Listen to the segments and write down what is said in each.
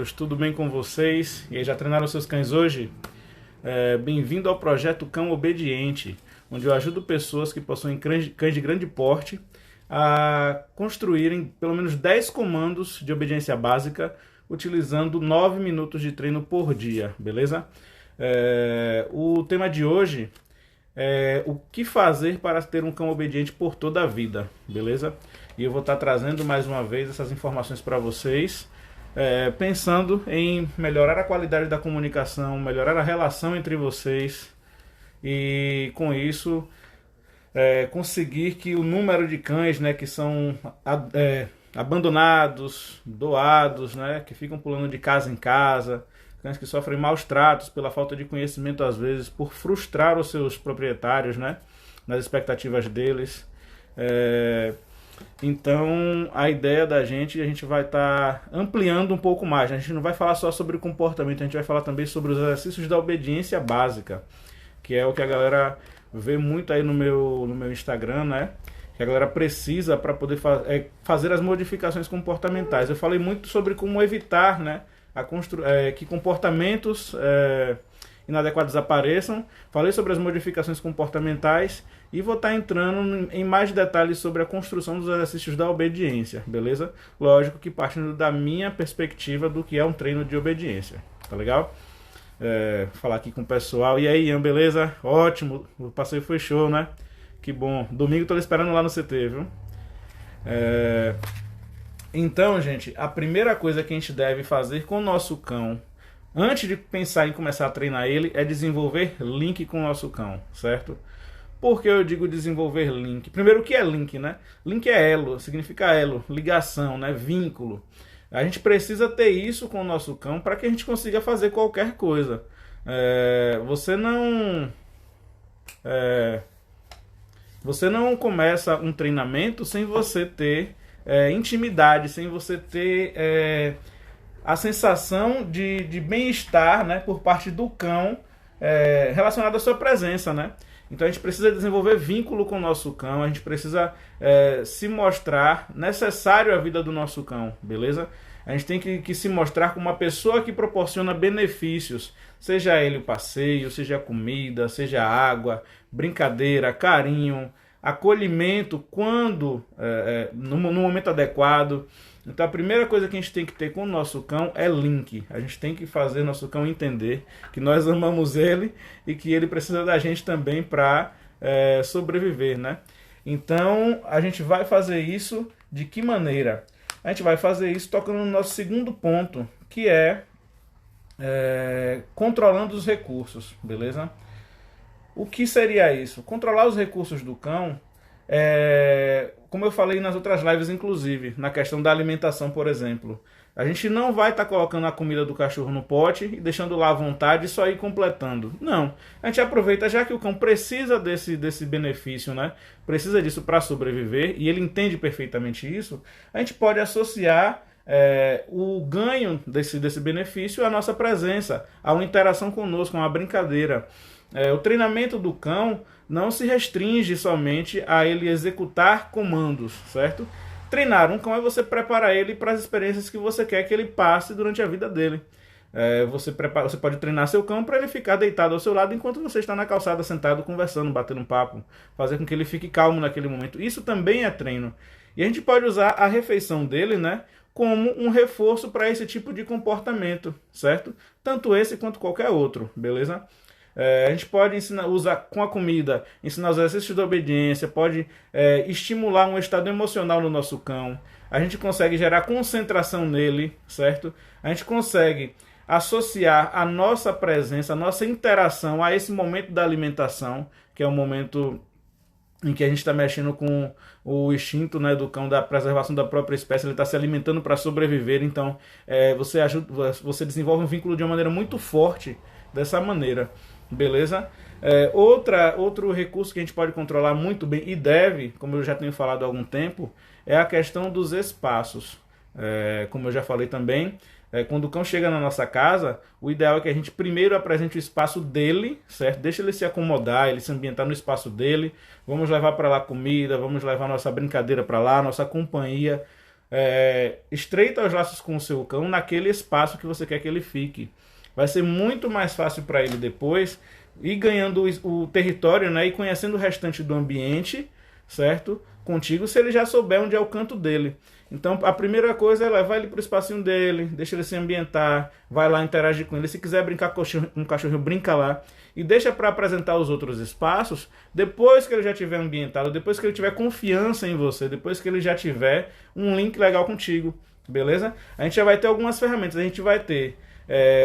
companheiros, tudo bem com vocês? E aí, já treinaram seus cães hoje? Bem-vindo ao projeto Cão Obediente, onde eu ajudo pessoas que possuem cães de grande porte a construírem pelo menos 10 comandos de obediência básica utilizando 9 minutos de treino por dia, beleza? O tema de hoje é o que fazer para ter um cão obediente por toda a vida, beleza? E eu vou estar trazendo mais uma vez essas informações para vocês, pensando em melhorar a qualidade da comunicação, melhorar a relação entre vocês e com isso conseguir que o número de cães, né, que são abandonados, doados, né, que ficam pulando de casa em casa, cães que sofrem maus tratos pela falta de conhecimento às vezes, por frustrar os seus proprietários, né, nas expectativas deles. Então a ideia da gente, a gente vai estar ampliando um pouco mais, né? A gente não vai falar só sobre comportamento, a gente vai falar também sobre os exercícios da obediência básica, que é o que a galera vê muito aí no meu Instagram, né? Que a galera precisa para poder fazer as modificações comportamentais. Eu falei muito sobre como evitar, né, que comportamentos inadequados apareçam. Falei sobre as modificações comportamentais e vou estar entrando em mais detalhes sobre a construção dos exercícios da obediência, beleza? Lógico que partindo da minha perspectiva do que é um treino de obediência, tá legal? Falar aqui com o pessoal. E aí, Ian, beleza? Ótimo, o passeio foi show, né? Que bom. Domingo tô esperando lá no CT, viu? Então, gente, a primeira coisa que a gente deve fazer com o nosso cão, antes de pensar em começar a treinar ele, é desenvolver link com o nosso cão, certo? Por que eu digo desenvolver link? Primeiro, o que é link, né? Link é elo, significa elo, ligação, né? Vínculo. A gente precisa ter isso com o nosso cão para que a gente consiga fazer qualquer coisa. Você não começa um treinamento sem você ter intimidade, sem você ter a sensação de bem-estar, né, por parte do cão relacionado à sua presença, né? Então a gente precisa desenvolver vínculo com o nosso cão, a gente precisa se mostrar necessário à vida do nosso cão, beleza? A gente tem que se mostrar como uma pessoa que proporciona benefícios, seja ele o passeio, seja a comida, seja a água, brincadeira, carinho, acolhimento quando no momento adequado. Então a primeira coisa que a gente tem que ter com o nosso cão é link. A gente tem que fazer nosso cão entender que nós amamos ele e que ele precisa da gente também para sobreviver, né? Então a gente vai fazer isso de que maneira? A gente vai fazer isso tocando no nosso segundo ponto, que é controlando os recursos, beleza? O que seria isso? Controlar os recursos do cão, como eu falei nas outras lives, inclusive, na questão da alimentação, por exemplo. A gente não vai estar colocando a comida do cachorro no pote e deixando lá à vontade e só ir completando. Não. A gente aproveita, já que o cão precisa desse benefício, né? Precisa disso para sobreviver, e ele entende perfeitamente isso, a gente pode associar o ganho desse benefício à nossa presença, a uma interação conosco, a uma brincadeira. O treinamento do cão não se restringe somente a ele executar comandos, certo? Treinar um cão é você preparar ele para as experiências que você quer que ele passe durante a vida dele. Você pode treinar seu cão para ele ficar deitado ao seu lado enquanto você está na calçada sentado conversando, batendo um papo, fazer com que ele fique calmo naquele momento. Isso também é treino. E a gente pode usar a refeição dele, né, como um reforço para esse tipo de comportamento, certo? Tanto esse quanto qualquer outro, beleza? A gente pode usar com a comida, ensinar os exercícios de obediência, pode estimular um estado emocional no nosso cão. A gente consegue gerar concentração nele, certo? A gente consegue associar a nossa presença, a nossa interação a esse momento da alimentação, que é o momento em que a gente está mexendo com o instinto, né, do cão, da preservação da própria espécie. Ele está se alimentando para sobreviver. Então você desenvolve um vínculo de uma maneira muito forte dessa maneira. Beleza? Outro recurso que a gente pode controlar muito bem e deve, como eu já tenho falado há algum tempo, é a questão dos espaços. Como eu já falei também, quando o cão chega na nossa casa, o ideal é que a gente primeiro apresente o espaço dele, certo? Deixa ele se acomodar, ele se ambientar no espaço dele. Vamos levar para lá comida, vamos levar nossa brincadeira para lá, nossa companhia. estreita os laços com o seu cão naquele espaço que você quer que ele fique. Vai ser muito mais fácil para ele depois ir ganhando o território, né, e conhecendo o restante do ambiente, certo? Contigo, se ele já souber onde é o canto dele. Então, a primeira coisa é levar ele para o espacinho dele, deixa ele se ambientar, vai lá interagir com ele. Se quiser brincar com o cachorro, brinca lá. E deixa para apresentar os outros espaços depois que ele já tiver ambientado, depois que ele tiver confiança em você, depois que ele já tiver um link legal contigo, beleza? A gente já vai ter algumas ferramentas, a gente vai ter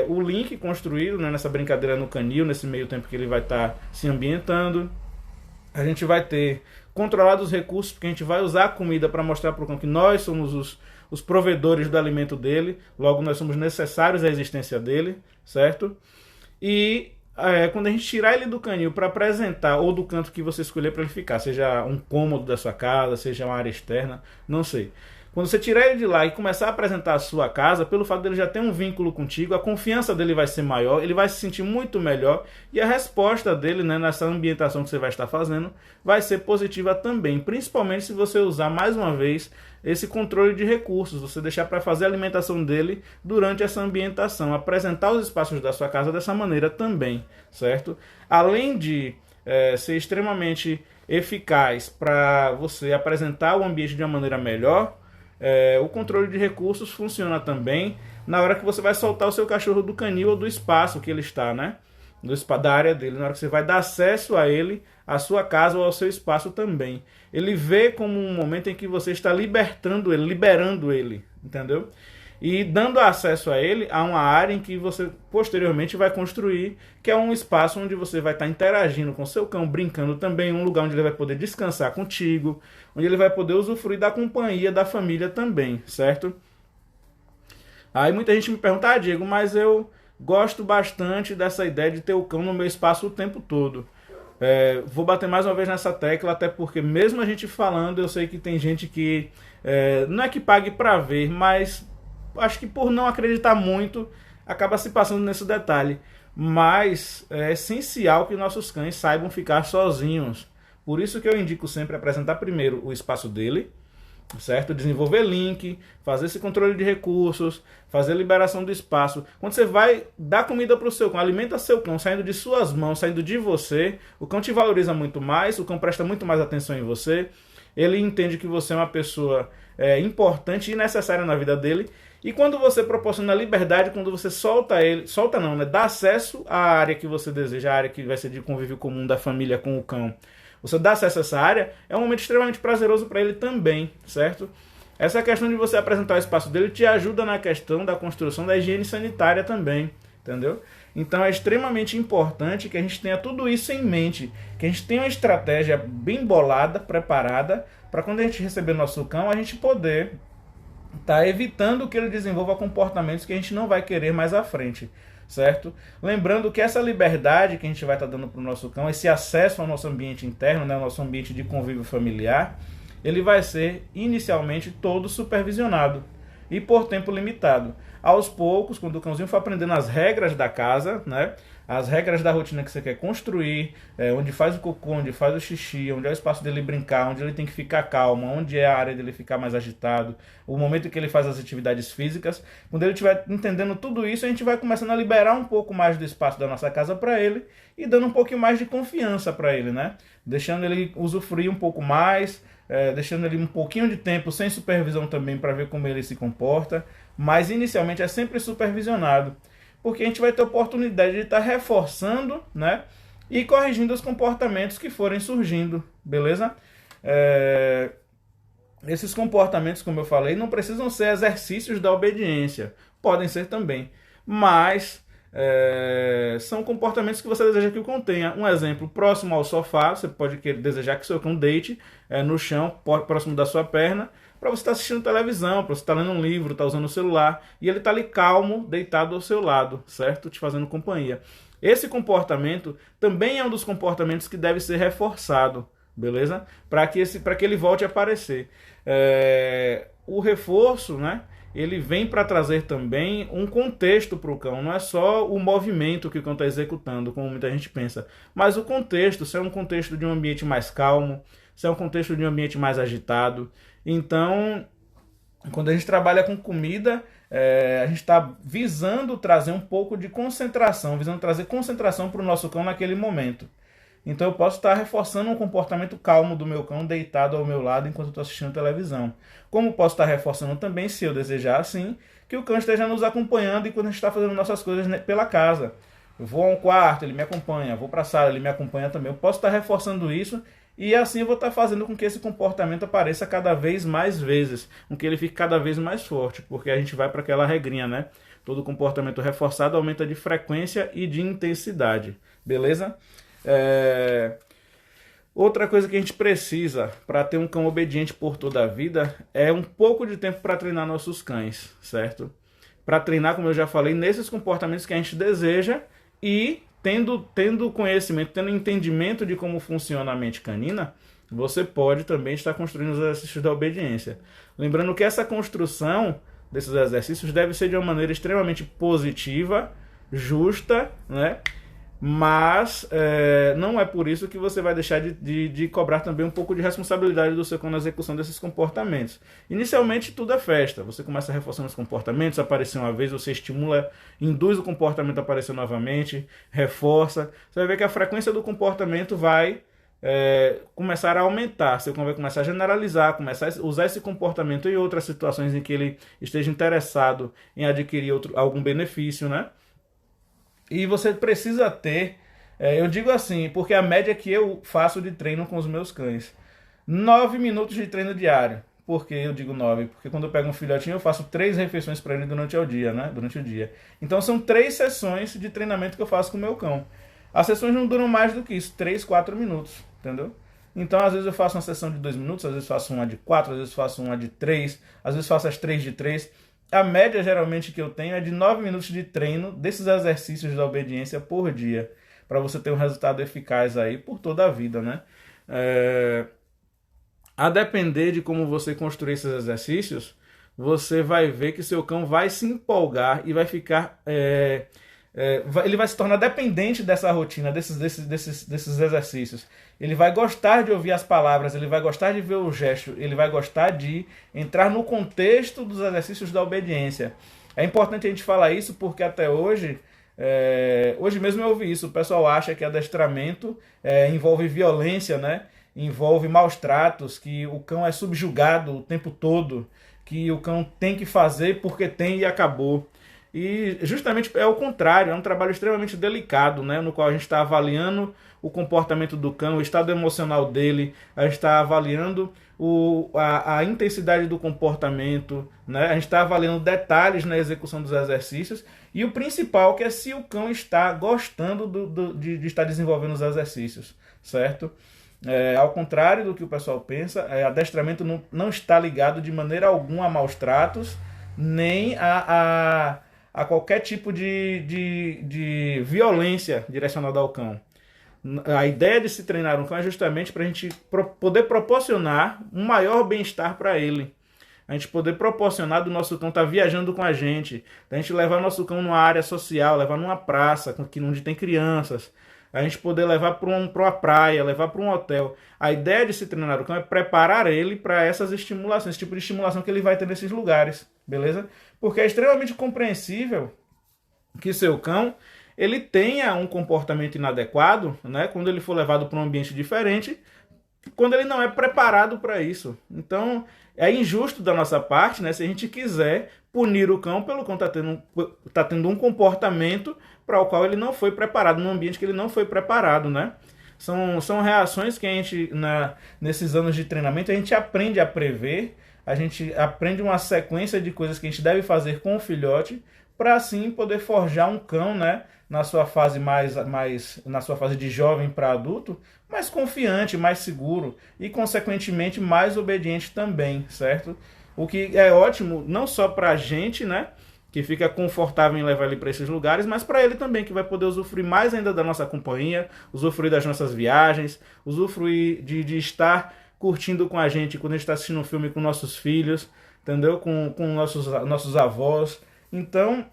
o link construído, né, nessa brincadeira no canil, nesse meio tempo que ele vai estar se ambientando. A gente vai ter controlado os recursos, porque a gente vai usar a comida para mostrar para o cão que nós somos os provedores do alimento dele, logo nós somos necessários à existência dele, certo? E quando a gente tirar ele do canil para apresentar, ou do canto que você escolher para ele ficar, seja um cômodo da sua casa, seja uma área externa, não sei. Quando você tirar ele de lá e começar a apresentar a sua casa, pelo fato dele já ter um vínculo contigo, a confiança dele vai ser maior, ele vai se sentir muito melhor e a resposta dele, né, nessa ambientação que você vai estar fazendo vai ser positiva também, principalmente se você usar mais uma vez esse controle de recursos, você deixar para fazer a alimentação dele durante essa ambientação, apresentar os espaços da sua casa dessa maneira também, certo? Além de ser extremamente eficaz para você apresentar o ambiente de uma maneira melhor, o controle de recursos funciona também na hora que você vai soltar o seu cachorro do canil ou do espaço que ele está, né? Da área dele, na hora que você vai dar acesso a ele, à sua casa ou ao seu espaço também. Ele vê como um momento em que você está libertando ele, liberando ele, entendeu? E dando acesso a ele a uma área em que você posteriormente vai construir, que é um espaço onde você vai estar interagindo com seu cão, brincando também, um lugar onde ele vai poder descansar contigo, onde ele vai poder usufruir da companhia da família também, certo? Aí muita gente me pergunta, Diego, mas eu gosto bastante dessa ideia de ter o cão no meu espaço o tempo todo. Vou bater mais uma vez nessa tecla, até porque mesmo a gente falando, eu sei que tem gente que não é que pague para ver, mas acho que por não acreditar muito, acaba se passando nesse detalhe. Mas é essencial que nossos cães saibam ficar sozinhos. Por isso que eu indico sempre apresentar primeiro o espaço dele, certo? Desenvolver link, fazer esse controle de recursos, fazer a liberação do espaço. Quando você vai dar comida para o seu cão, alimenta seu cão, saindo de suas mãos, saindo de você, o cão te valoriza muito mais, o cão presta muito mais atenção em você, ele entende que você é uma pessoa importante e necessária na vida dele. E quando você proporciona liberdade, quando você solta ele, solta não, né? Dá acesso à área que você deseja, a área que vai ser de convívio comum da família com o cão. Você dá acesso a essa área, é um momento extremamente prazeroso para ele também, certo? Essa questão de você apresentar o espaço dele te ajuda na questão da construção da higiene sanitária também, entendeu? Então é extremamente importante que a gente tenha tudo isso em mente, que a gente tenha uma estratégia bem bolada, preparada, para quando a gente receber nosso cão, a gente poder tá evitando que ele desenvolva comportamentos que a gente não vai querer mais à frente, certo? Lembrando que essa liberdade que a gente vai estar dando para o nosso cão, esse acesso ao nosso ambiente interno, né, ao nosso ambiente de convívio familiar, ele vai ser inicialmente todo supervisionado e por tempo limitado. Aos poucos, quando o cãozinho for aprendendo as regras da casa, né, as regras da rotina que você quer construir, onde faz o cocô, onde faz o xixi, onde é o espaço dele brincar, onde ele tem que ficar calmo, onde é a área dele ficar mais agitado, o momento em que ele faz as atividades físicas. Quando ele estiver entendendo tudo isso, a gente vai começando a liberar um pouco mais do espaço da nossa casa para ele e dando um pouquinho mais de confiança para ele, né? Deixando ele usufruir um pouco mais, deixando ele um pouquinho de tempo sem supervisão também para ver como ele se comporta, mas inicialmente é sempre supervisionado, porque a gente vai ter a oportunidade de estar reforçando, né, e corrigindo os comportamentos que forem surgindo, beleza? Esses comportamentos, como eu falei, não precisam ser exercícios da obediência, podem ser também, mas são comportamentos que você deseja que o cão tenha. Um exemplo, próximo ao sofá, você pode desejar que seu cão deite no chão, próximo da sua perna, para você estar assistindo televisão, para você estar lendo um livro, estar usando o celular, e ele está ali calmo, deitado ao seu lado, certo? Te fazendo companhia. Esse comportamento também é um dos comportamentos que deve ser reforçado, beleza? Para que ele volte a aparecer. O reforço, né? Ele vem para trazer também um contexto para o cão, não é só o movimento que o cão está executando, como muita gente pensa, mas o contexto, se é um contexto de um ambiente mais calmo, se é um contexto de um ambiente mais agitado. Então, Quando a gente trabalha com comida, a gente está visando trazer um pouco de concentração, visando trazer concentração para o nosso cão naquele momento. Então eu posso estar reforçando um comportamento calmo do meu cão deitado ao meu lado enquanto eu estou assistindo televisão. Como posso estar reforçando também, se eu desejar assim, que o cão esteja nos acompanhando enquanto a gente está fazendo nossas coisas pela casa. Eu vou a um quarto, ele me acompanha, vou para a sala, ele me acompanha também. Eu posso estar reforçando isso e assim eu vou estar fazendo com que esse comportamento apareça cada vez mais vezes, com que ele fique cada vez mais forte, porque a gente vai para aquela regrinha, né? Todo comportamento reforçado aumenta de frequência e de intensidade, beleza? Outra coisa que a gente precisa para ter um cão obediente por toda a vida é um pouco de tempo para treinar nossos cães, certo? Para treinar, como eu já falei, nesses comportamentos que a gente deseja e tendo conhecimento, tendo entendimento de como funciona a mente canina, você pode também estar construindo os exercícios da obediência. Lembrando que essa construção desses exercícios deve ser de uma maneira extremamente positiva, justa, né? Mas não é por isso que você vai deixar de cobrar também um pouco de responsabilidade do seu cão na execução desses comportamentos. Inicialmente tudo é festa, você começa reforçando os comportamentos, apareceu uma vez, você estimula, induz o comportamento a aparecer novamente, reforça, você vai ver que a frequência do comportamento vai começar a aumentar, seu cão vai começar a generalizar, começar a usar esse comportamento em outras situações em que ele esteja interessado em adquirir algum benefício, né? E você precisa ter, eu digo assim, porque a média que eu faço de treino com os meus cães, 9 minutos de treino diário. Por que eu digo 9? Porque quando eu pego um filhotinho eu faço 3 refeições para ele durante o dia, né? Durante o dia. Então são 3 sessões de treinamento que eu faço com o meu cão. As sessões não duram mais do que isso, 3, 4 minutos, entendeu? Então às vezes eu faço uma sessão de 2 minutos, às vezes faço uma de 4, às vezes faço uma de 3, às vezes faço as 3 de 3. A média geralmente que eu tenho é de 9 minutos de treino desses exercícios da obediência por dia, para você ter um resultado eficaz aí por toda a vida, né? A depender de como você construir esses exercícios, você vai ver que seu cão vai se empolgar e vai ficar... ele vai se tornar dependente dessa rotina, desses exercícios. Ele vai gostar de ouvir as palavras, ele vai gostar de ver o gesto, ele vai gostar de entrar no contexto dos exercícios da obediência. É importante a gente falar isso porque até hoje, hoje mesmo eu ouvi isso, o pessoal acha que adestramento envolve violência, né? Envolve maus tratos, que o cão é subjugado o tempo todo, que o cão tem que fazer porque tem e acabou. E justamente é o contrário, é um trabalho extremamente delicado, né, no qual a gente está avaliando o comportamento do cão, o estado emocional dele, a gente está avaliando a intensidade do comportamento, né, a gente está avaliando detalhes na execução dos exercícios e o principal que é se o cão está gostando de estar desenvolvendo os exercícios, certo? Ao contrário do que o pessoal pensa, adestramento não está ligado de maneira alguma a maus tratos, nem a qualquer tipo de violência direcionada ao cão. A ideia de se treinar um cão é justamente para a gente poder proporcionar um maior bem-estar para ele. A gente poder proporcionar do nosso cão estar viajando com a gente levar nosso cão numa área social, levar numa praça onde tem crianças, a gente poder levar para uma praia, levar para um hotel. A ideia de se treinar o cão é preparar ele para essas estimulações, esse tipo de estimulação que ele vai ter nesses lugares, beleza? Porque é extremamente compreensível que seu cão ele tenha um comportamento inadequado, né, quando ele for levado para um ambiente diferente, quando ele não é preparado para isso. Então, é injusto da nossa parte, né, se a gente quiser punir o cão pelo cão tá tendo um comportamento para o qual ele não foi preparado, num ambiente que ele não foi preparado, né? São reações que a gente, nesses anos de treinamento, a gente aprende a prever, a gente aprende uma sequência de coisas que a gente deve fazer com o filhote, para assim poder forjar um cão, né, na sua fase na sua fase de jovem para adulto, mais confiante, mais seguro e consequentemente mais obediente também, certo? O que é ótimo não só para a gente, né, que fica confortável em levar ele para esses lugares, mas para ele também, que vai poder usufruir mais ainda da nossa companhia, usufruir das nossas viagens, usufruir de estar curtindo com a gente quando a gente está assistindo um filme com nossos filhos, entendeu? Com nossos avós. Então,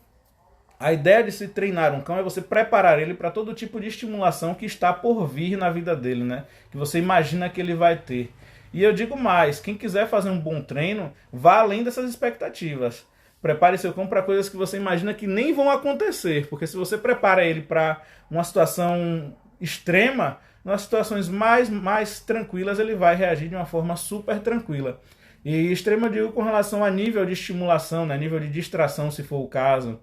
a ideia de se treinar um cão é você preparar ele para todo tipo de estimulação que está por vir na vida dele, né? Que você imagina que ele vai ter. E eu digo mais, quem quiser fazer um bom treino, vá além dessas expectativas. Prepare seu cão para coisas que você imagina que nem vão acontecer, porque se você prepara ele para uma situação extrema, nas situações mais tranquilas ele vai reagir de uma forma super tranquila. E extrema eu digo com relação a nível de estimulação, né? Nível de distração, se for o caso.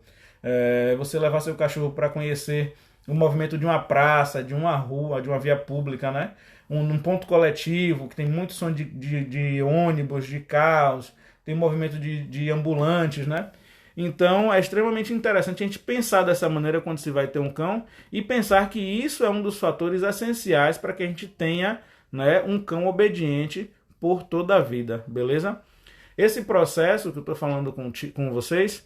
Você levar seu cachorro para conhecer o movimento de uma praça, de uma rua, de uma via pública, né? Um ponto coletivo, que tem muito som de ônibus, de carros, tem movimento de ambulantes, né? Então é extremamente interessante a gente pensar dessa maneira quando se vai ter um cão e pensar que isso é um dos fatores essenciais para que a gente tenha, né, um cão obediente por toda a vida, beleza? Esse processo que eu estou falando com vocês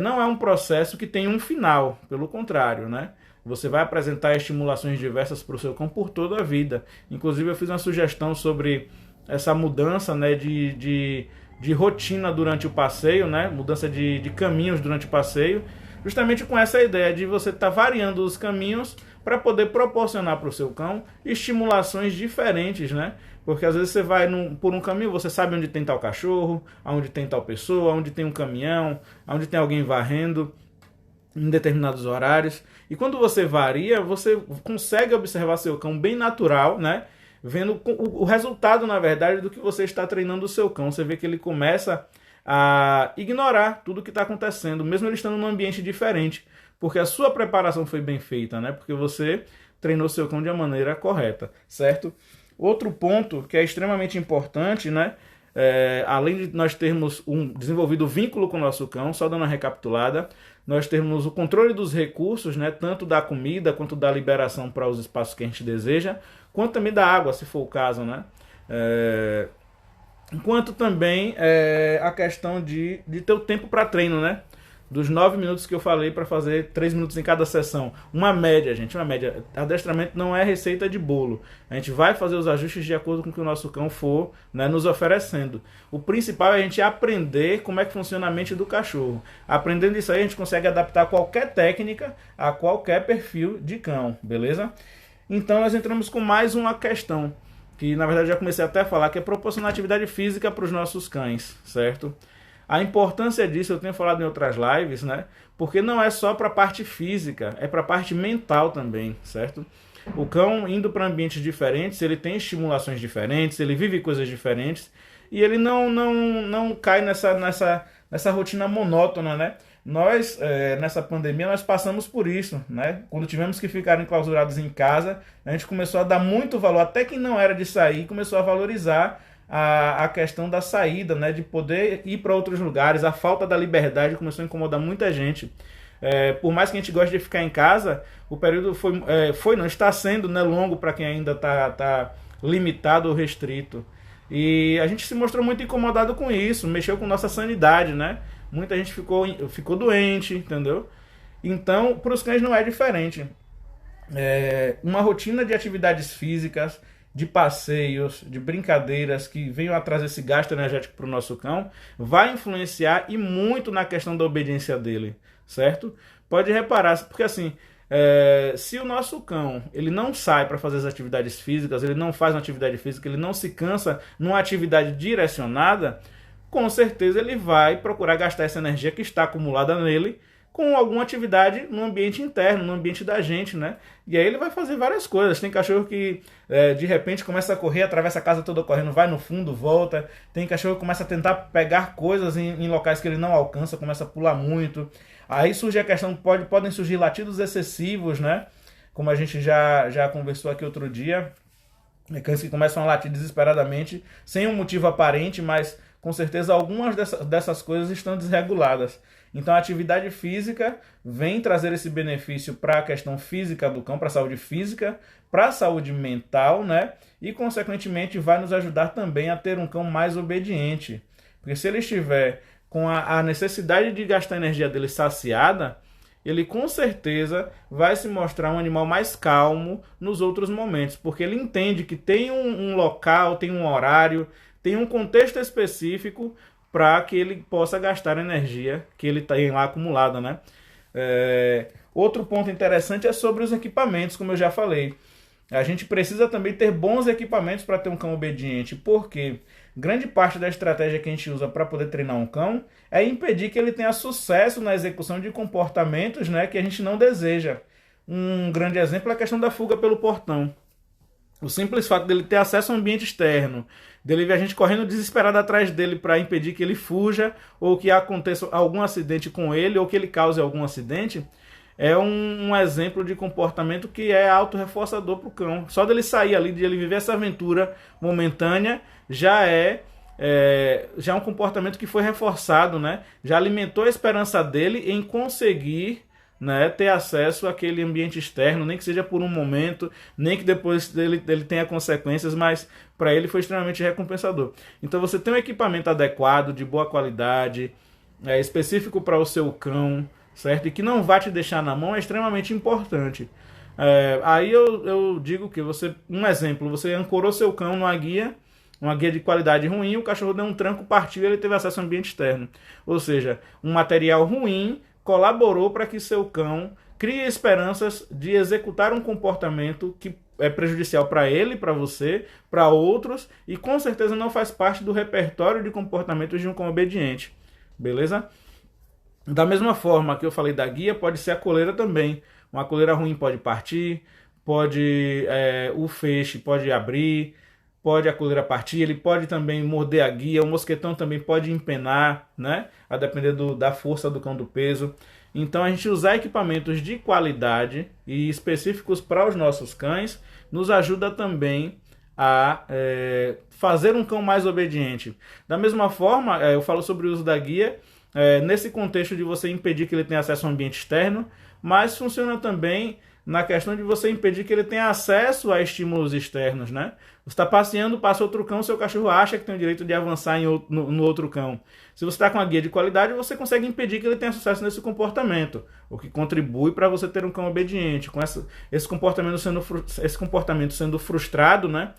não é um processo que tem um final, pelo contrário, né? Você vai apresentar estimulações diversas para o seu cão por toda a vida. Inclusive eu fiz uma sugestão sobre essa mudança, né, de rotina durante o passeio, né? Mudança de caminhos durante o passeio, justamente com essa ideia de você estar variando os caminhos para poder proporcionar para o seu cão estimulações diferentes, né? Porque às vezes você vai por um caminho, você sabe onde tem tal cachorro, onde tem tal pessoa, onde tem um caminhão, onde tem alguém varrendo em determinados horários. E quando você varia, você consegue observar seu cão bem natural, né? Vendo o resultado, na verdade, do que você está treinando o seu cão. Você vê que ele começa a ignorar tudo o que está acontecendo, mesmo ele estando num ambiente diferente, porque a sua preparação foi bem feita, né? Porque você treinou seu cão de uma maneira correta, certo? Outro ponto que é extremamente importante, né? Além de nós termos desenvolvido vínculo com o nosso cão, só dando uma recapitulada, nós temos o controle dos recursos, né, tanto da comida quanto da liberação para os espaços que a gente deseja, quanto também da água, se for o caso, né? Enquanto também a questão de ter o tempo para treino, né? Dos 9 minutos que eu falei para fazer 3 minutos em cada sessão. Uma média, gente, uma média. Adestramento não é receita de bolo. A gente vai fazer os ajustes de acordo com o que o nosso cão for, né, nos oferecendo. O principal é a gente aprender como é que funciona a mente do cachorro. Aprendendo isso aí, a gente consegue adaptar qualquer técnica a qualquer perfil de cão, beleza? Então nós entramos com mais uma questão, que na verdade já comecei até a falar, que é proporcionar atividade física para os nossos cães, certo? A importância disso eu tenho falado em outras lives, né? Porque não é só para a parte física, é para a parte mental também, certo? O cão indo para ambientes diferentes, ele tem estimulações diferentes, ele vive coisas diferentes e ele não cai nessa rotina monótona, né? Nós, nessa pandemia, nós passamos por isso, né? Quando tivemos que ficar enclausurados em casa, a gente começou a dar muito valor, até quem não era de sair, começou a valorizar a questão da saída, né, de poder ir para outros lugares. A falta da liberdade começou a incomodar muita gente. Por mais que a gente goste de ficar em casa, o período não está sendo, né, longo para quem ainda está limitado ou restrito. E a gente se mostrou muito incomodado com isso, mexeu com nossa sanidade, né? Muita gente ficou doente, entendeu? Então, para os cães não é diferente. Uma rotina de atividades físicas, de passeios, de brincadeiras que venham a trazer esse gasto energético para o nosso cão, vai influenciar e muito na questão da obediência dele, certo? Pode reparar, porque assim, se o nosso cão ele não sai para fazer as atividades físicas, ele não faz uma atividade física, ele não se cansa numa atividade direcionada, com certeza ele vai procurar gastar essa energia que está acumulada nele com alguma atividade no ambiente interno, no ambiente da gente, né? E aí ele vai fazer várias coisas. Tem cachorro que de repente começa a correr, atravessa a casa toda correndo, vai no fundo, volta. Tem cachorro que começa a tentar pegar coisas em locais que ele não alcança, começa a pular muito. Aí surge a questão, podem surgir latidos excessivos, né? Como a gente já conversou aqui outro dia. Cães que começam a latir desesperadamente, sem um motivo aparente, mas com certeza algumas dessas coisas estão desreguladas. Então a atividade física vem trazer esse benefício para a questão física do cão, para a saúde física, para a saúde mental, né? E consequentemente vai nos ajudar também a ter um cão mais obediente. Porque se ele estiver com a necessidade de gastar a energia dele saciada, ele com certeza vai se mostrar um animal mais calmo nos outros momentos, porque ele entende que tem um local, tem um horário, tem um contexto específico para que ele possa gastar a energia que ele tem lá acumulada, né? Outro ponto interessante é sobre os equipamentos, como eu já falei. a gente precisa também ter bons equipamentos para ter um cão obediente, porque grande parte da estratégia que a gente usa para poder treinar um cão é impedir que ele tenha sucesso na execução de comportamentos, né, que a gente não deseja. Um grande exemplo é a questão da fuga pelo portão. O simples fato dele ter acesso ao ambiente externo, dele ver a gente correndo desesperado atrás dele para impedir que ele fuja, ou que aconteça algum acidente com ele, ou que ele cause algum acidente, é um exemplo de comportamento que é autorreforçador para o cão. Só dele sair ali, de ele viver essa aventura momentânea, já é um comportamento que foi reforçado, né? Já alimentou a esperança dele em conseguir, né, ter acesso àquele ambiente externo, nem que seja por um momento, nem que depois dele tenha consequências, mas para ele foi extremamente recompensador. Então você tem um equipamento adequado, de boa qualidade, específico para o seu cão, certo? E que não vai te deixar na mão é extremamente importante. Aí eu digo que um exemplo, você ancorou seu cão numa guia, uma guia de qualidade ruim, o cachorro deu um tranco, partiu e ele teve acesso ao ambiente externo. Ou seja, um material ruim colaborou para que seu cão crie esperanças de executar um comportamento que é prejudicial para ele, para você, para outros, e com certeza não faz parte do repertório de comportamentos de um cão obediente. Beleza? Da mesma forma que eu falei da guia, pode ser a coleira também. Uma coleira ruim pode partir, o feixe pode abrir, pode a coleira partir, ele pode também morder a guia, o mosquetão também pode empenar, né? A depender da força do cão, do peso. Então a gente usar equipamentos de qualidade e específicos para os nossos cães nos ajuda também a fazer um cão mais obediente. Da mesma forma, eu falo sobre o uso da guia, nesse contexto de você impedir que ele tenha acesso ao ambiente externo, mas funciona também na questão de você impedir que ele tenha acesso a estímulos externos, né? Você está passeando, passa outro cão, seu cachorro acha que tem o direito de avançar no outro cão. Se você está com a guia de qualidade, você consegue impedir que ele tenha sucesso nesse comportamento, o que contribui para você ter um cão obediente. Com esse comportamento sendo frustrado, né?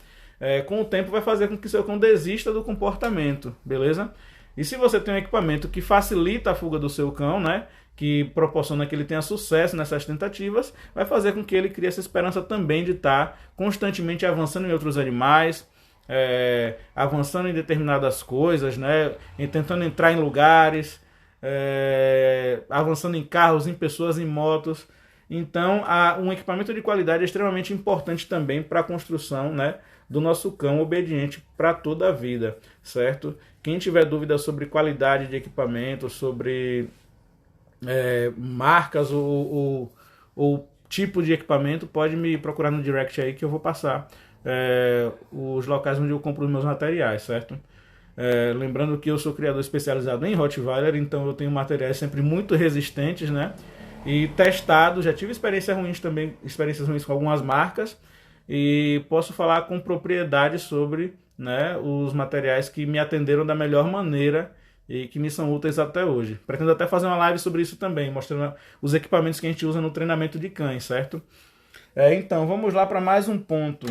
Com o tempo vai fazer com que seu cão desista do comportamento, beleza? E se você tem um equipamento que facilita a fuga do seu cão, né, que proporciona que ele tenha sucesso nessas tentativas, vai fazer com que ele crie essa esperança também de estar constantemente avançando em outros animais, avançando em determinadas coisas, né, tentando entrar em lugares, avançando em carros, em pessoas, em motos. Então, um equipamento de qualidade é extremamente importante também para a construção, né, do nosso cão obediente para toda a vida, certo? Quem tiver dúvida sobre qualidade de equipamento, sobre marcas ou tipo de equipamento, pode me procurar no direct aí que eu vou passar os locais onde eu compro os meus materiais, certo? Lembrando que eu sou criador especializado em Rottweiler, então eu tenho materiais sempre muito resistentes, né? E testado, já tive experiências ruins com algumas marcas, e posso falar com propriedade sobre, né, os materiais que me atenderam da melhor maneira e que me são úteis até hoje. Pretendo até fazer uma live sobre isso também, mostrando os equipamentos que a gente usa no treinamento de cães, certo? Então, vamos lá para mais um ponto.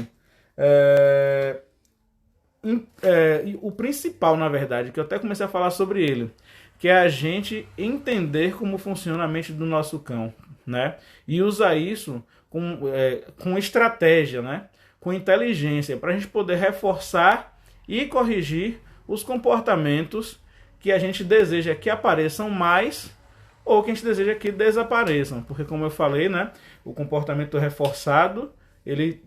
O principal, na verdade, que eu até comecei a falar sobre ele, que é a gente entender como funciona a mente do nosso cão, né? E usar isso com estratégia, né? Com inteligência, para a gente poder reforçar e corrigir os comportamentos que a gente deseja que apareçam mais ou que a gente deseja que desapareçam. Porque, como eu falei, né? O comportamento reforçado, ele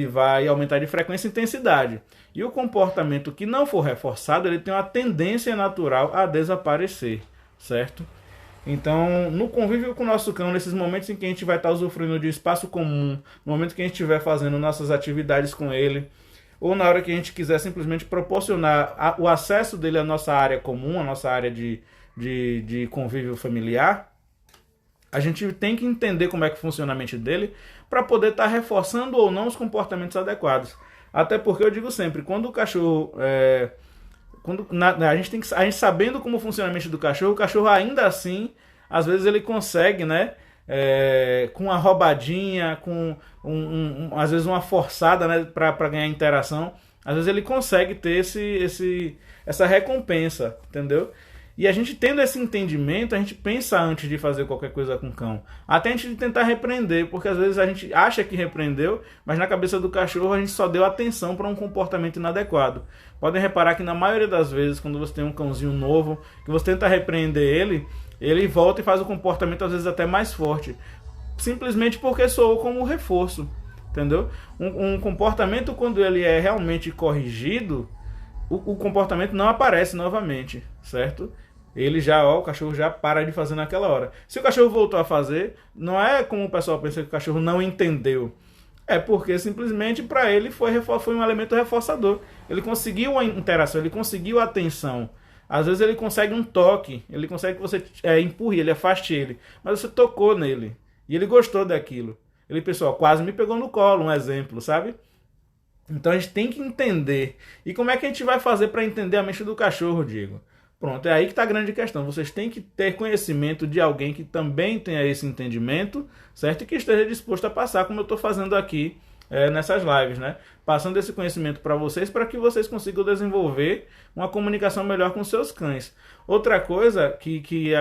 vai aumentar de frequência e intensidade. E o comportamento que não for reforçado, ele tem uma tendência natural a desaparecer, certo? Então, no convívio com o nosso cão, nesses momentos em que a gente vai estar usufruindo de espaço comum, no momento que a gente estiver fazendo nossas atividades com ele, ou na hora que a gente quiser simplesmente proporcionar o acesso dele à nossa área comum, à nossa área de convívio familiar, a gente tem que entender como é que funciona a mente dele para poder estar reforçando ou não os comportamentos adequados. Até porque eu digo sempre, quando o cachorro... a gente sabendo como funciona a mente do cachorro, o cachorro ainda assim, às vezes ele consegue, né, com uma roubadinha, com às vezes uma forçada, né, para ganhar interação, às vezes ele consegue ter essa recompensa, entendeu? E a gente tendo esse entendimento, a gente pensa antes de fazer qualquer coisa com o cão. Até antes de tentar repreender, porque às vezes a gente acha que repreendeu, mas na cabeça do cachorro a gente só deu atenção para um comportamento inadequado. Podem reparar que na maioria das vezes, quando você tem um cãozinho novo, que você tenta repreender ele volta e faz o comportamento às vezes até mais forte. Simplesmente porque soou como reforço. Entendeu? Um comportamento, quando ele é realmente corrigido, o comportamento não aparece novamente, certo? O cachorro já para de fazer naquela hora. Se o cachorro voltou a fazer, não é como o pessoal pensa que o cachorro não entendeu. É porque simplesmente para ele foi um elemento reforçador. Ele conseguiu a interação, ele conseguiu a atenção. Às vezes ele consegue um toque, ele consegue que você empurre ele, afaste ele. Mas você tocou nele e ele gostou daquilo. Ele pensou, quase me pegou no colo, um exemplo, sabe? Então a gente tem que entender. E como é que a gente vai fazer para entender a mente do cachorro, Diego? Pronto, é aí que está a grande questão. Vocês têm que ter conhecimento de alguém que também tenha esse entendimento, certo? E que esteja disposto a passar, como eu estou fazendo aqui nessas lives, né? Passando esse conhecimento para que vocês consigam desenvolver uma comunicação melhor com seus cães. Outra coisa que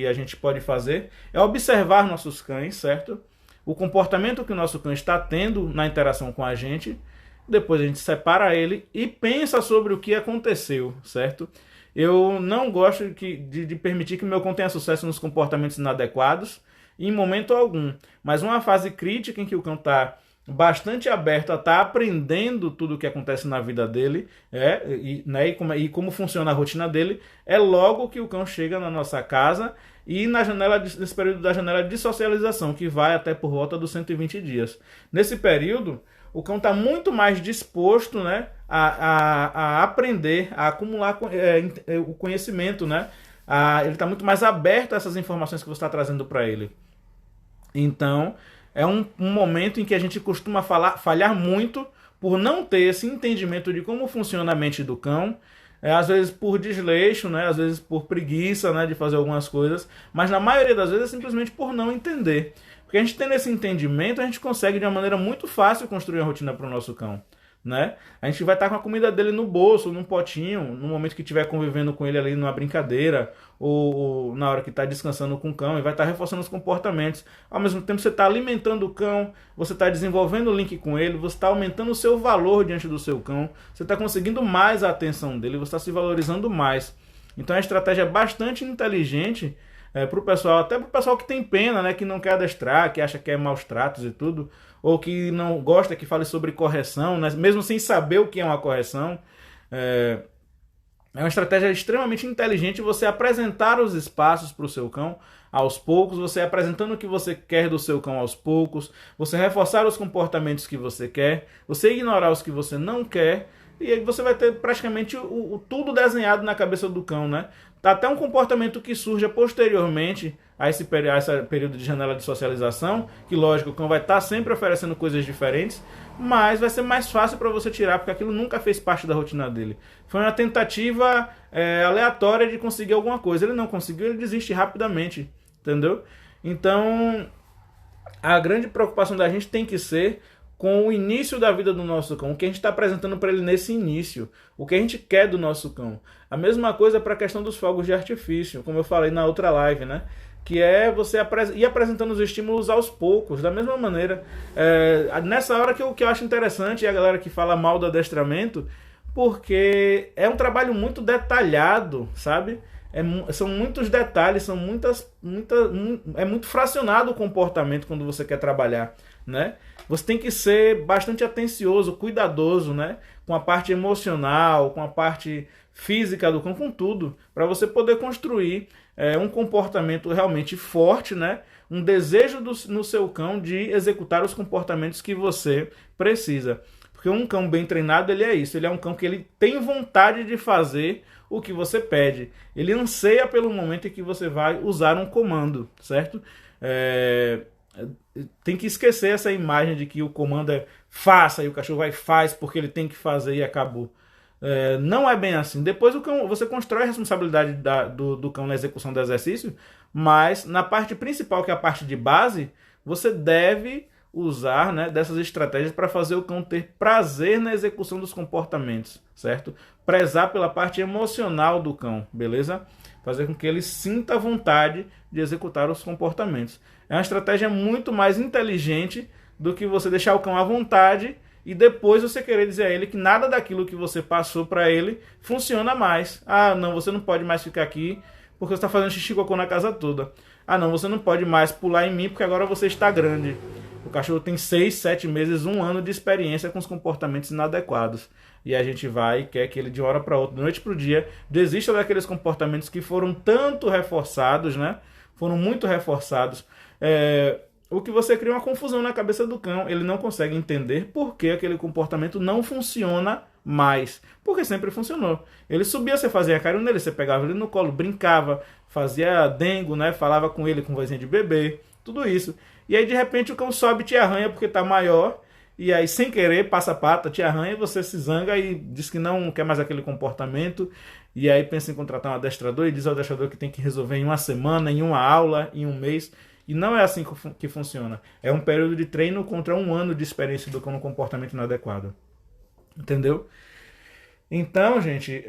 a gente pode fazer é observar nossos cães, certo? O comportamento que o nosso cão está tendo na interação com a gente, depois a gente separa ele e pensa sobre o que aconteceu, certo? Eu não gosto de permitir que o meu cão tenha sucesso nos comportamentos inadequados, em momento algum. Mas uma fase crítica em que o cão está bastante aberto a estar aprendendo tudo o que acontece na vida dele, e como funciona a rotina dele, é logo que o cão chega na nossa casa e nesse período da janela de socialização, que vai até por volta dos 120 dias. Nesse período, o cão está muito mais disposto, né, a aprender, a acumular o conhecimento, né? Ele está muito mais aberto a essas informações que você está trazendo para ele. Então, é um momento em que a gente costuma falhar muito por não ter esse entendimento de como funciona a mente do cão, às vezes por desleixo, né? Às vezes por preguiça, né? De fazer algumas coisas, mas na maioria das vezes é simplesmente por não entender. Porque a gente tendo esse entendimento, a gente consegue de uma maneira muito fácil construir uma rotina para o nosso cão, né? A gente vai estar com a comida dele no bolso, num potinho, no momento que estiver convivendo com ele ali numa brincadeira, ou na hora que está descansando com o cão, e vai estar reforçando os comportamentos. Ao mesmo tempo você está alimentando o cão, você está desenvolvendo o link com ele, você está aumentando o seu valor diante do seu cão, você está conseguindo mais a atenção dele, você está se valorizando mais. Então é uma estratégia bastante inteligente pro pessoal, até pro pessoal que tem pena, né, que não quer adestrar, que acha que é maus tratos e tudo, ou que não gosta que fale sobre correção, né, mesmo sem saber o que é uma correção. É uma estratégia extremamente inteligente você apresentar os espaços para o seu cão aos poucos, você apresentando o que você quer do seu cão aos poucos, você reforçar os comportamentos que você quer, você ignorar os que você não quer, e aí você vai ter praticamente tudo desenhado na cabeça do cão, né? Até um comportamento que surja posteriormente a esse período de janela de socialização, que lógico, o cão vai estar sempre oferecendo coisas diferentes, mas vai ser mais fácil para você tirar, porque aquilo nunca fez parte da rotina dele. Foi uma tentativa aleatória de conseguir alguma coisa. Ele não conseguiu, ele desiste rapidamente, entendeu? Então, a grande preocupação da gente tem que ser com o início da vida do nosso cão, o que a gente está apresentando para ele nesse início, o que a gente quer do nosso cão. A mesma coisa para a questão dos fogos de artifício, como eu falei na outra live, né? Que é você ir apresentando os estímulos aos poucos, da mesma maneira. Nessa hora que eu acho interessante, a galera que fala mal do adestramento, porque é um trabalho muito detalhado, sabe? São muitos detalhes, é muito fracionado o comportamento quando você quer trabalhar, né? Você tem que ser bastante atencioso, cuidadoso, né? Com a parte emocional, com a parte física do cão, com tudo, para você poder construir um comportamento realmente forte, né? Um desejo no seu cão de executar os comportamentos que você precisa. Porque um cão bem treinado, ele é isso. Ele é um cão que ele tem vontade de fazer o que você pede. Ele anseia pelo momento em que você vai usar um comando, certo? Tem que esquecer essa imagem de que o comando é faça e o cachorro vai e faz porque ele tem que fazer e acabou. Não é bem assim. Depois você constrói a responsabilidade do cão na execução do exercício, mas na parte principal, que é a parte de base, você deve usar, né, dessas estratégias para fazer o cão ter prazer na execução dos comportamentos, certo? Prezar pela parte emocional do cão, beleza? fazer com que ele sinta vontade de executar os comportamentos. É uma estratégia muito mais inteligente do que você deixar o cão à vontade e depois você querer dizer a ele que nada daquilo que você passou para ele funciona mais. Ah, não, você não pode mais ficar aqui porque você está fazendo xixi e cocô na casa toda. Ah, não, você não pode mais pular em mim porque agora você está grande. O cachorro tem 6, 7 meses, 1 ano de experiência com os comportamentos inadequados. E a gente vai e quer que ele de uma hora para outra, da noite para o dia, desista daqueles comportamentos que foram tanto reforçados, né? Foram muito reforçados. O que você cria uma confusão na cabeça do cão. Ele não consegue entender por que aquele comportamento não funciona mais. Porque sempre funcionou. Ele subia, você fazia carinho nele, você pegava ele no colo, brincava, fazia dengo, né? Falava com ele com vozinha de bebê, tudo isso. E aí de repente o cão sobe e te arranha porque tá maior. E aí sem querer passa a pata, te arranha, você se zanga e diz que não quer mais aquele comportamento. E aí pensa em contratar um adestrador e diz ao adestrador que tem que resolver em uma semana, em uma aula, em um mês. E não é assim que funciona. É um período de treino contra 1 ano de experiência do cão no comportamento inadequado. Entendeu? Então, gente,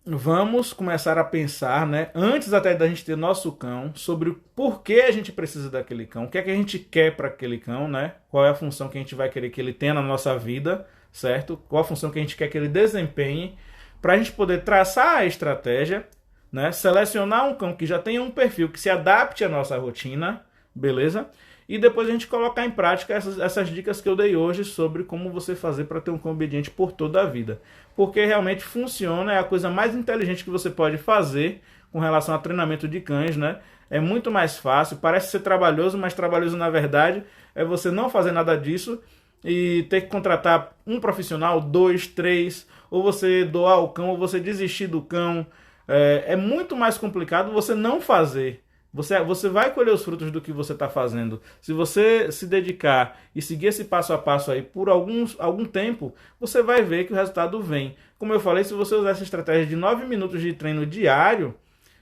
vamos começar a pensar, né, antes até da gente ter nosso cão, sobre o porquê a gente precisa daquele cão, o que é que a gente quer para aquele cão, né? Qual é a função que a gente vai querer que ele tenha na nossa vida, certo? Qual a função que a gente quer que ele desempenhe, para a gente poder traçar a estratégia, né? Selecionar um cão que já tenha um perfil que se adapte à nossa rotina, beleza? E depois a gente colocar em prática essas dicas que eu dei hoje sobre como você fazer para ter um cão obediente por toda a vida. Porque realmente funciona, é a coisa mais inteligente que você pode fazer com relação a treinamento de cães, né? É muito mais fácil, parece ser trabalhoso, mas trabalhoso na verdade é você não fazer nada disso e ter que contratar um profissional, 2, 3, ou você doar o cão, ou você desistir do cão. É muito mais complicado você não fazer. Você vai colher os frutos do que você está fazendo. Se você se dedicar e seguir esse passo a passo aí por algum tempo, você vai ver que o resultado vem. Como eu falei, se você usar essa estratégia de 9 minutos de treino diário,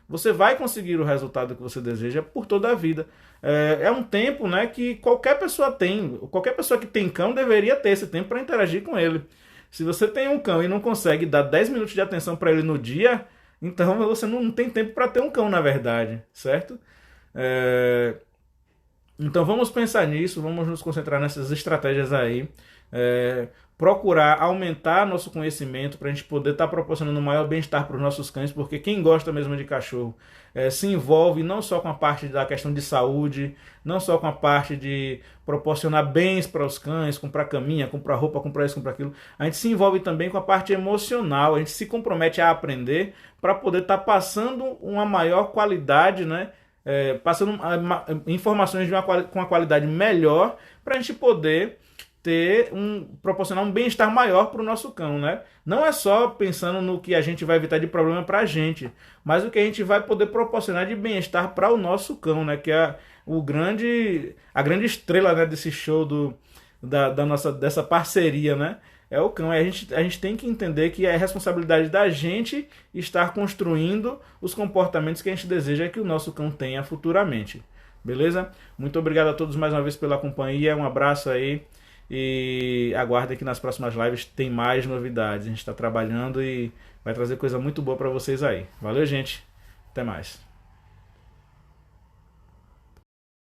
você vai conseguir o resultado que você deseja por toda a vida. É um tempo, né, que qualquer pessoa tem. Qualquer pessoa que tem cão deveria ter esse tempo para interagir com ele. Se você tem um cão e não consegue dar 10 minutos de atenção para ele no dia, então você não tem tempo para ter um cão, na verdade, certo? Então vamos pensar nisso, vamos nos concentrar nessas estratégias aí, procurar aumentar nosso conhecimento para a gente poder estar proporcionando maior bem-estar para os nossos cães, porque quem gosta mesmo de cachorro se envolve não só com a parte da questão de saúde, não só com a parte de proporcionar bens para os cães, comprar caminha, comprar roupa, comprar isso, comprar aquilo. A gente se envolve também com a parte emocional, a gente se compromete a aprender para poder estar passando uma maior qualidade, né? Passando informações com uma qualidade melhor para a gente poder proporcionar um bem-estar maior para o nosso cão, né? Não é só pensando no que a gente vai evitar de problema para a gente, mas o que a gente vai poder proporcionar de bem-estar para o nosso cão, né? Que é a grande estrela, né, desse show dessa parceria, né? É o cão. A gente tem que entender que é responsabilidade da gente estar construindo os comportamentos que a gente deseja que o nosso cão tenha futuramente. Beleza? Muito obrigado a todos mais uma vez pela companhia. Um abraço aí. E aguardem que nas próximas lives tem mais novidades. A gente está trabalhando e vai trazer coisa muito boa para vocês aí. Valeu, gente. Até mais.